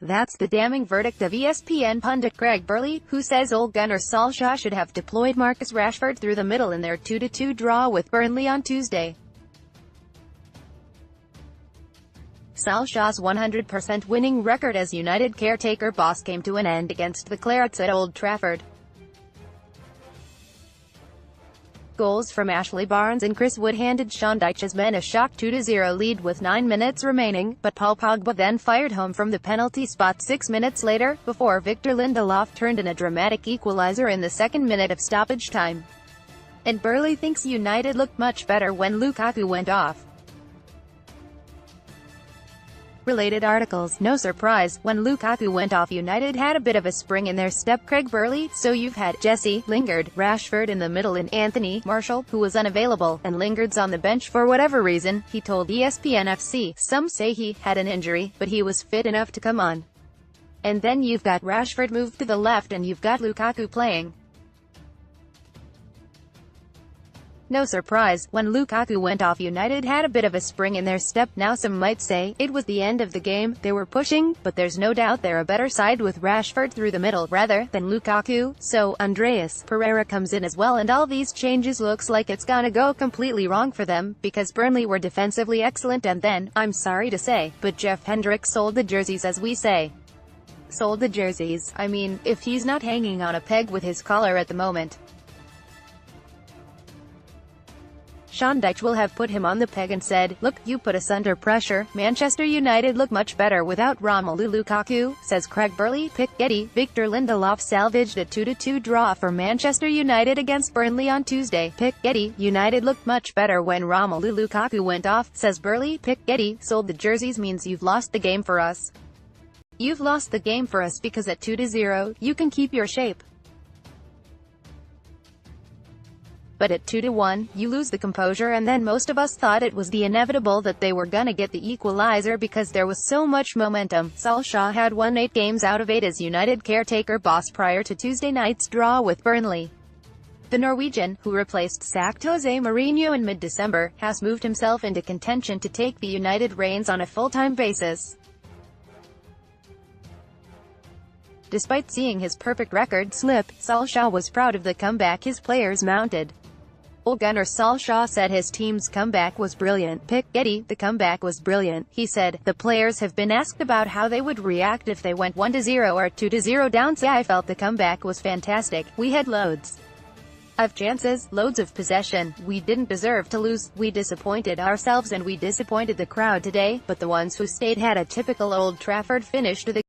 That's the damning verdict of ESPN pundit Craig Burley, who says Ole Gunnar Solskjaer should have deployed Marcus Rashford through the middle in their 2-2 draw with Burnley on Tuesday. Solskjaer's 100% winning record as United caretaker boss came to an end against the Clarets at Old Trafford. Goals from Ashley Barnes and Chris Wood handed Sean Dyche's men a shock 2-0 lead with 9 minutes remaining, but Paul Pogba then fired home from the penalty spot 6 minutes later, before Victor Lindelof turned in a dramatic equaliser in the second minute of stoppage time. And Burley thinks United looked much better when Lukaku went off. Related articles. No surprise, when Lukaku went off, United had a bit of a spring in their step. Craig Burley, so you've had Jesse, Lingard, Rashford in the middle and Anthony Martial, who was unavailable, and Lingard's on the bench for whatever reason, he told ESPN FC. Some say he had an injury, but he was fit enough to come on. And then you've got Rashford moved to the left and you've got Lukaku playing. No surprise, when Lukaku went off, United had a bit of a spring in their step. Now some might say, it was the end of the game, they were pushing, but there's no doubt they're a better side with Rashford through the middle, rather than Lukaku, so Andreas Pereira comes in as well, and all these changes looks like it's gonna go completely wrong for them, because Burnley were defensively excellent and then, I'm sorry to say, but Jeff Hendrick sold the jerseys, as we say. Sold the jerseys, I mean, if he's not hanging on a peg with his collar at the moment. Sean Dyche will have put him on the peg and said, "Look, you put us under pressure. Manchester United look much better without Romelu Lukaku," says Craig Burley. Getty, Victor Lindelof salvaged a 2-2 draw for Manchester United against Burnley on Tuesday. Getty, United looked much better when Romelu Lukaku went off, says Burley. Getty, sold the jerseys means you've lost the game for us. You've lost the game for us because at 2-0, you can keep your shape. But at 2-1, you lose the composure, and then most of us thought it was the inevitable that they were gonna get the equalizer because there was so much momentum. Solskjaer had won 8 games out of 8 as United caretaker boss prior to Tuesday night's draw with Burnley. The Norwegian, who replaced sacked Jose Mourinho in mid-December, has moved himself into contention to take the United reins on a full-time basis. Despite seeing his perfect record slip, Solskjaer was proud of the comeback his players mounted. Ole Gunnar Solskjaer said his team's comeback was brilliant. Getty, the comeback was brilliant. He said, the players have been asked about how they would react if they went 1-0 or 2-0 down. I felt the comeback was fantastic. We had loads of chances, loads of possession. We didn't deserve to lose. We disappointed ourselves and we disappointed the crowd today, but the ones who stayed had a typical Old Trafford finish to the